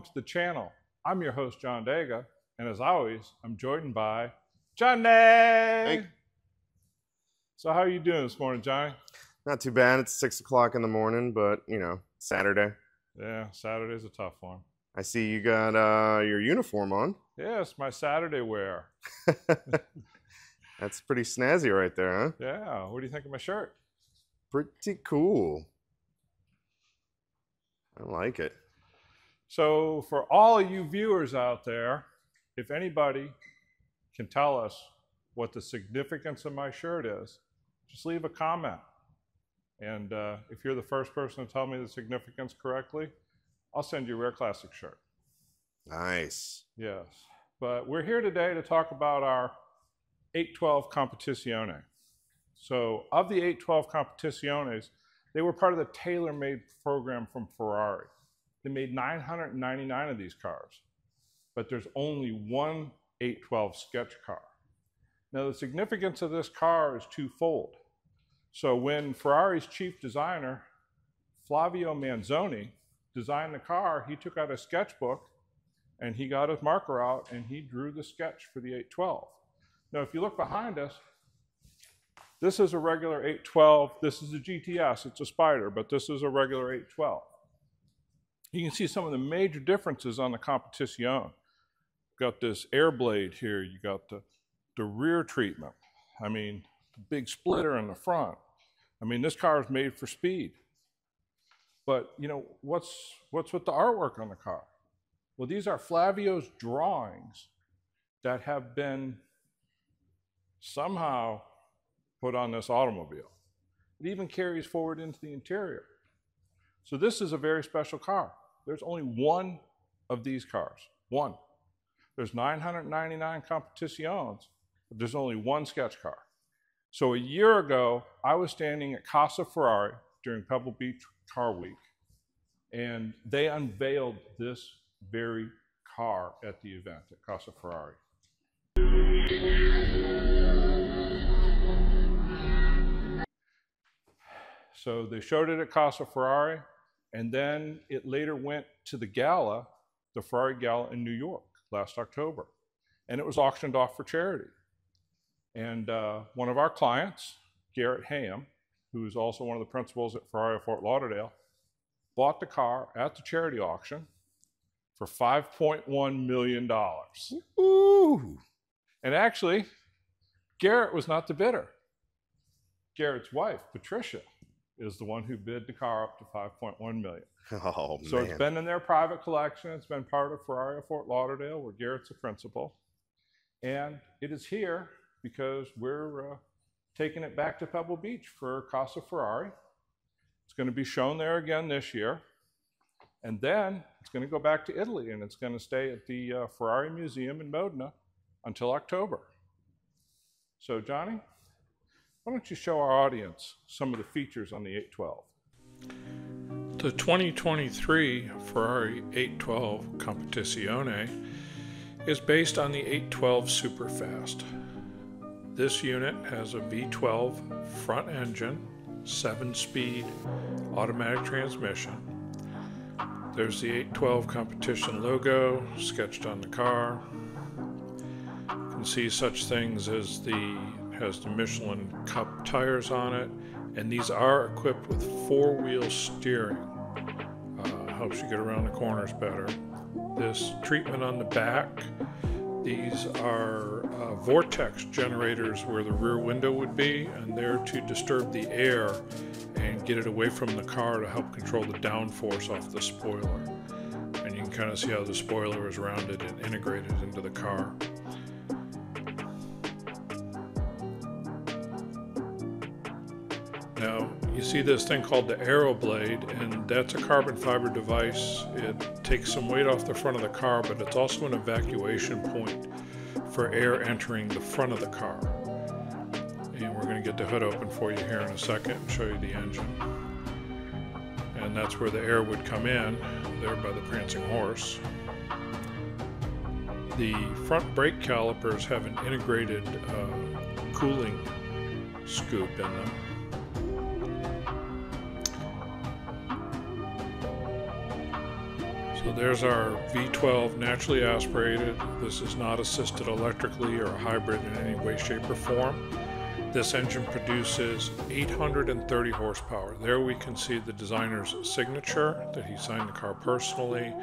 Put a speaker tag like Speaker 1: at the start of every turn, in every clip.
Speaker 1: to the channel. I'm your host, John Daga, and as always, I'm joined by Johnny. Hey. So how are you doing this morning, Johnny?
Speaker 2: Not too bad. It's 6 o'clock in the morning, but you know, Saturday.
Speaker 1: Yeah, Saturday's a tough one.
Speaker 2: I see you got your uniform on.
Speaker 1: Yeah, it's my Saturday wear.
Speaker 2: That's pretty snazzy right there, huh?
Speaker 1: Yeah, what do you think of my shirt?
Speaker 2: Pretty cool. I like it.
Speaker 1: So for all of you viewers out there, if anybody can tell us what the significance of my shirt is, just leave a comment. And if you're the first person to tell me the significance correctly, I'll send you a Rare Classic shirt.
Speaker 2: Nice.
Speaker 1: Yes. But we're here today to talk about our 812 Competizione. So of the 812 Competiziones, they were part of the tailor-made program from Ferrari. They made 999 of these cars, but there's only one 812 sketch car. Now the significance of this car is twofold. So when Ferrari's chief designer, Flavio Manzoni, designed the car, he took out a sketchbook and he got his marker out and he drew the sketch for the 812. Now if you look behind us, this is a regular 812. This is a GTS, it's a Spider, but this is a regular 812. You can see some of the major differences on the Competizione. Got this air blade here, you got the rear treatment. I mean, the big splitter in the front. I mean, this car is made for speed. But, you know, what's with the artwork on the car? Well, these are Flavio's drawings that have been somehow put on this automobile. It even carries forward into the interior. So this is a very special car. There's only one of these cars, one. There's 999 Competizions, but there's only one sketch car. So a year ago, I was standing at Casa Ferrari during Pebble Beach Car Week, and they unveiled this very car at the event at Casa Ferrari. So they showed it at Casa Ferrari, and then it later went to the gala, the Ferrari Gala in New York last October, and it was auctioned off for charity. And one of our clients, Garrett Ham, who is also one of the principals at Ferrari of Fort Lauderdale, bought the car at the charity auction for $5.1 million.
Speaker 2: Ooh.
Speaker 1: And actually, Garrett was not the bidder. Garrett's wife, Patricia, is the one who bid the car up to $5.1 million.
Speaker 2: Oh,
Speaker 1: so
Speaker 2: man.
Speaker 1: It's been in their private collection. It's been part of Ferrari of Fort Lauderdale, where Garrett's the principal. And it is here because we're taking it back to Pebble Beach for Casa Ferrari. It's going to be shown there again this year. And then it's going to go back to Italy, and it's going to stay at the Ferrari Museum in Modena until October. So, Johnny, why don't you show our audience some of the features on the 812?
Speaker 3: The 2023 Ferrari 812 Competizione is based on the 812 Superfast. This unit has a V12 front engine, 7-speed automatic transmission. There's the 812 competition logo sketched on the car. You can see such things as has the Michelin Cup tires on it, and these are equipped with 4-wheel steering. Helps you get around the corners better. This treatment on the back, these are vortex generators where the rear window would be, and they're to disturb the air and get it away from the car to help control the downforce off the spoiler. And you can kind of see how the spoiler is rounded and integrated into the car. Now, you see this thing called the Aero Blade, and that's a carbon fiber device. It takes some weight off the front of the car, but it's also an evacuation point for air entering the front of the car. And we're going to get the hood open for you here in a second and show you the engine. And that's where the air would come in, there by the prancing horse. The front brake calipers have an integrated cooling scoop in them. So there's our V12 naturally aspirated. This is not assisted electrically or a hybrid in any way, shape, or form. This engine produces 830 horsepower. There we can see the designer's signature that he signed the car personally.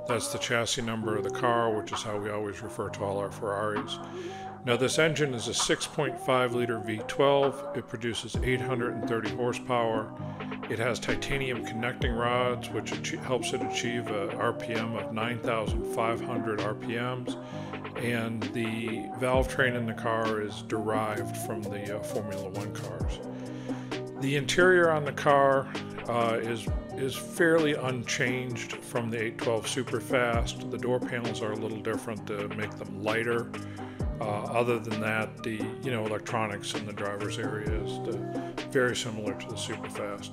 Speaker 3: That's the chassis number of the car, which is how we always refer to all our Ferraris. Now this engine is a 6.5 liter V12. It produces 830 horsepower. It has titanium connecting rods, which helps it achieve a RPM of 9,500 RPMs. And the valve train in the car is derived from the Formula One cars. The interior on the car is fairly unchanged from the 812 Superfast. The door panels are a little different to make them lighter. Other than that, the electronics in the driver's area is very similar to the Superfast.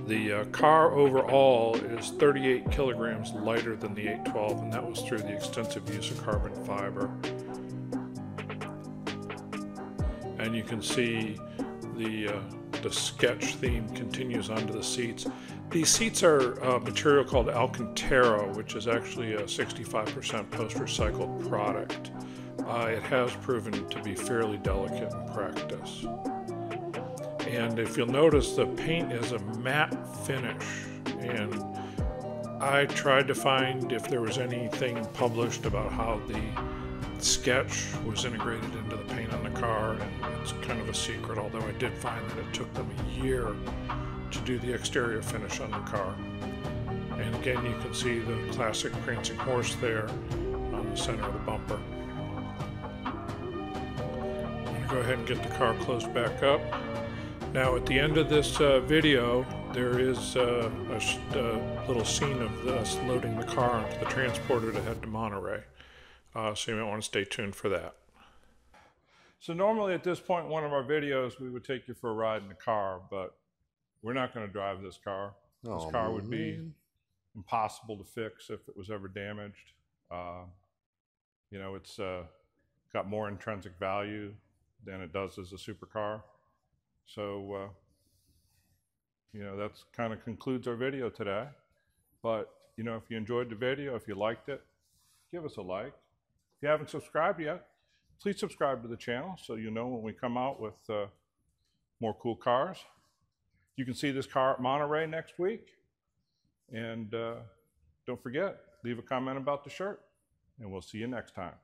Speaker 3: The car overall is 38 kilograms lighter than the 812, and that was through the extensive use of carbon fiber. And you can see the sketch theme continues onto the seats. These seats are material called Alcantara, which is actually a 65% post-recycled product. It has proven to be fairly delicate in practice. And if you'll notice, the paint is a matte finish. And I tried to find if there was anything published about how the sketch was integrated into the paint on the car, and it's kind of a secret, although I did find that it took them a year to do the exterior finish on the car. And again, you can see the classic prancing horse there on the center of the bumper. I'm going to go ahead and get the car closed back up. Now at the end of this video, there is a little scene of us loading the car onto the transporter to head to Monterey. So you might want to stay tuned for that.
Speaker 1: So normally at this point in one of our videos, we would take you for a ride in the car, but we're not going to drive this car. This car would be impossible to fix if it was ever damaged. It's got more intrinsic value than it does as a supercar. So, that's kind of concludes our video today. But, if you enjoyed the video, if you liked it, give us a like. If you haven't subscribed yet, please subscribe to the channel so you know when we come out with more cool cars. You can see this car at Monterey next week. And don't forget, leave a comment about the shirt. And we'll see you next time.